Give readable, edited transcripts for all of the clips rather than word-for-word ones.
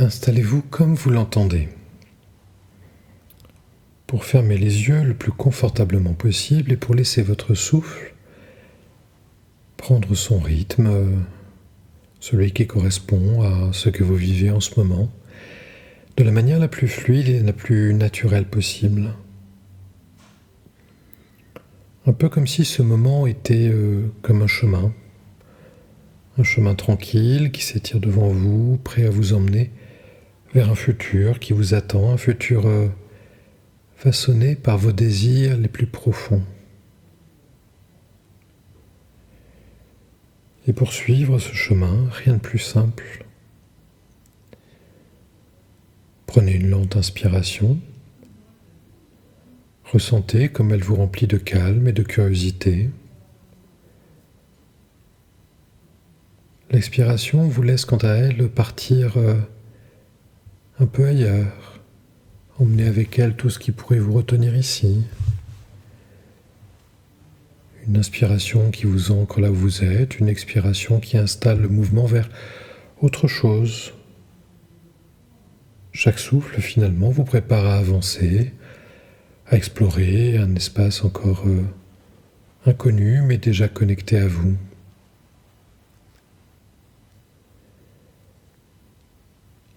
Installez-vous comme vous l'entendez. Pour fermer les yeux le plus confortablement possible et pour laisser votre souffle prendre son rythme, celui qui correspond à ce que vous vivez en ce moment, de la manière la plus fluide et la plus naturelle possible. Un peu comme si ce moment était comme un chemin tranquille qui s'étire devant vous, prêt à vous emmener vers un futur qui vous attend, un futur façonné par vos désirs les plus profonds. Et pour suivre ce chemin, rien de plus simple. Prenez une lente inspiration. Ressentez comme elle vous remplit de calme et de curiosité. L'expiration vous laisse quant à elle partir un peu ailleurs, emmener avec elle tout ce qui pourrait vous retenir ici. Une inspiration qui vous ancre là où vous êtes, une expiration qui installe le mouvement vers autre chose. Chaque souffle, finalement, vous prépare à avancer, à explorer un espace encore inconnu, mais déjà connecté à vous.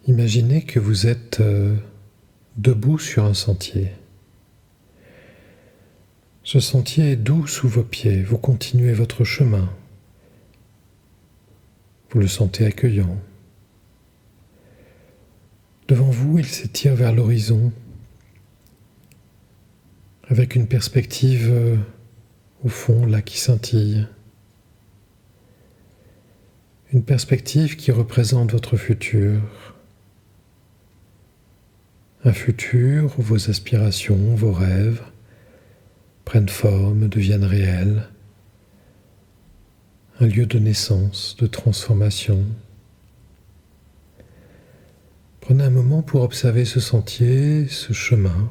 Imaginez que vous êtes debout sur un sentier. Ce sentier est doux sous vos pieds, vous continuez votre chemin. Vous le sentez accueillant. Devant vous, il s'étire vers l'horizon, avec une perspective au fond là qui scintille. Une perspective qui représente votre futur. Un futur où vos aspirations, vos rêves prennent forme, deviennent réels. Un lieu de naissance, de transformation. Prenez un moment pour observer ce sentier, ce chemin,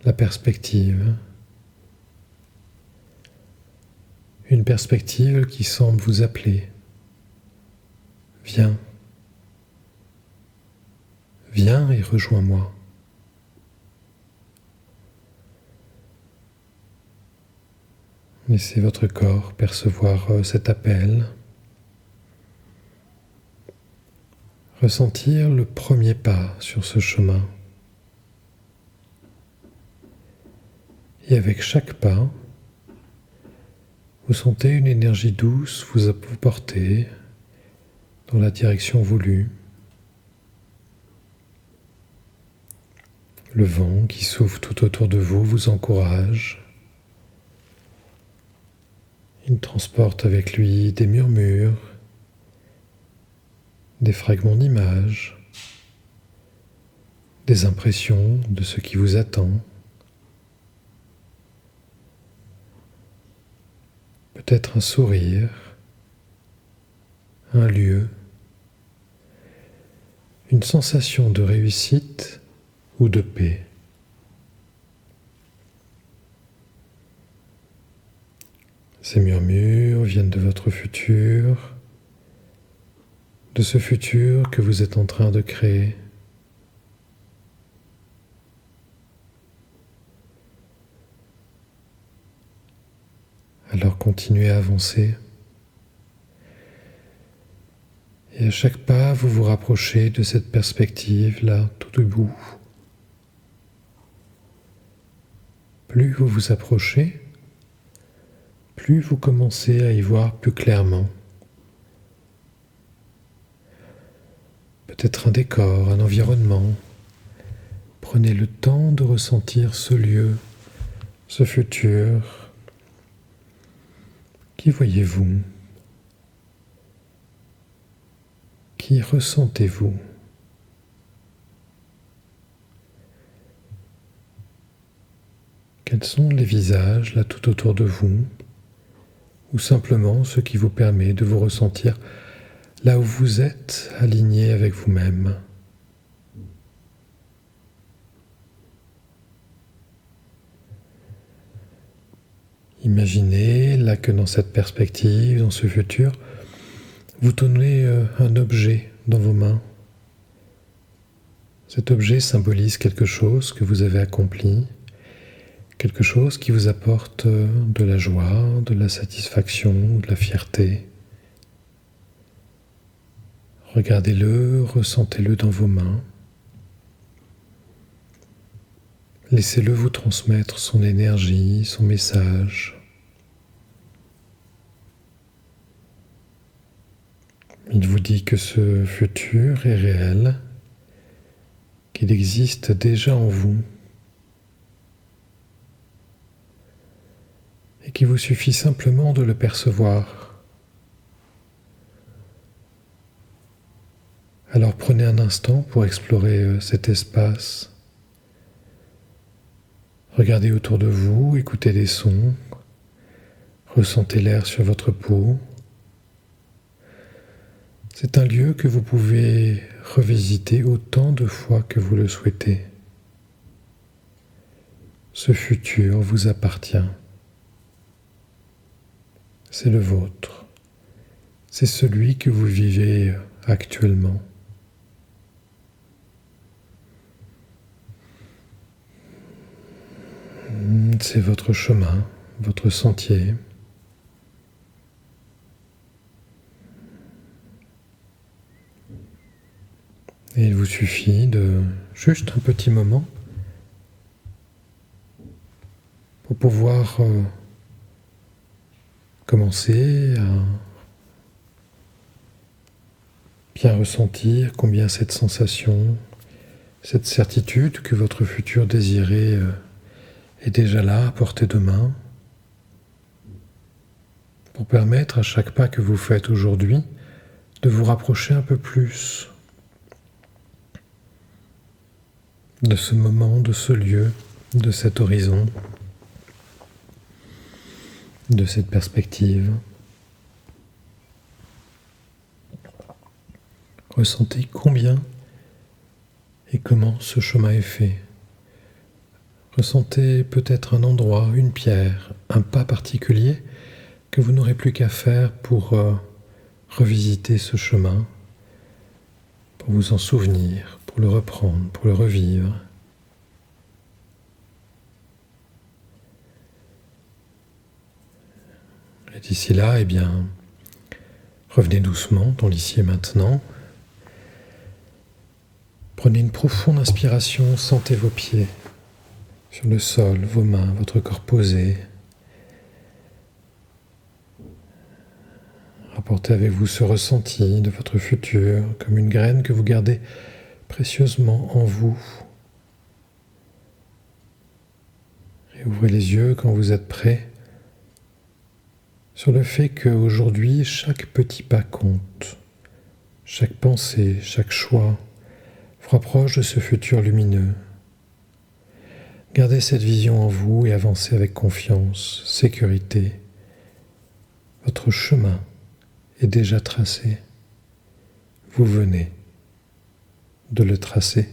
la perspective. Une perspective qui semble vous appeler. Viens. Viens et rejoins-moi. Laissez votre corps percevoir cet appel. Ressentir le premier pas sur ce chemin. Et avec chaque pas, vous sentez une énergie douce vous porter dans la direction voulue. Le vent qui souffle tout autour de vous vous encourage. Il transporte avec lui des murmures, des fragments d'images, des impressions de ce qui vous attend. Peut-être un sourire, un lieu, une sensation de réussite ou de paix. Ces murmures viennent de votre futur, de ce futur que vous êtes en train de créer. Alors continuez à avancer. Et à chaque pas, vous vous rapprochez de cette perspective-là, tout debout. Plus vous vous approchez, plus vous commencez à y voir plus clairement. Peut-être un décor, un environnement. Prenez le temps de ressentir ce lieu, ce futur. Qui voyez-vous? Qui ressentez-vous? Quels sont les visages là tout autour de vous? Ou simplement ce qui vous permet de vous ressentir là où vous êtes, aligné avec vous-même. Imaginez là que dans cette perspective, dans ce futur, vous tenez un objet dans vos mains, Cet objet symbolise quelque chose que vous avez accompli, quelque chose qui vous apporte de la joie, de la satisfaction, de la fierté. Regardez-le, ressentez-le dans vos mains. Laissez-le vous transmettre son énergie, son message. Il vous dit que ce futur est réel, qu'il existe déjà en vous et qu'il vous suffit simplement de le percevoir. Alors prenez un instant pour explorer cet espace. Regardez autour de vous, écoutez les sons, ressentez l'air sur votre peau. C'est un lieu que vous pouvez revisiter autant de fois que vous le souhaitez. Ce futur vous appartient. C'est le vôtre. C'est celui que vous vivez actuellement. C'est votre chemin, votre sentier. Et il vous suffit de juste un petit moment pour pouvoir commencer à bien ressentir combien cette sensation, cette certitude que votre futur désiré est déjà là, à portée de main, pour permettre à chaque pas que vous faites aujourd'hui de vous rapprocher un peu plus de ce moment, de ce lieu, de cet horizon, de cette perspective. Ressentez combien et comment ce chemin est fait. Ressentez peut-être un endroit, une pierre, un pas particulier que vous n'aurez plus qu'à faire pour revisiter ce chemin, pour vous en souvenir, pour le reprendre, pour le revivre. Et d'ici là, revenez doucement dans l'ici et maintenant. Prenez une profonde inspiration, sentez vos pieds sur le sol, vos mains, votre corps posé. Rapportez avec vous ce ressenti de votre futur, comme une graine que vous gardez précieusement en vous. Et ouvrez les yeux quand vous êtes prêt sur le fait qu'aujourd'hui, chaque petit pas compte. Chaque pensée, chaque choix vous rapproche de ce futur lumineux. Gardez cette vision en vous et avancez avec confiance, sécurité. Votre chemin est déjà tracé. Vous venez de le tracer.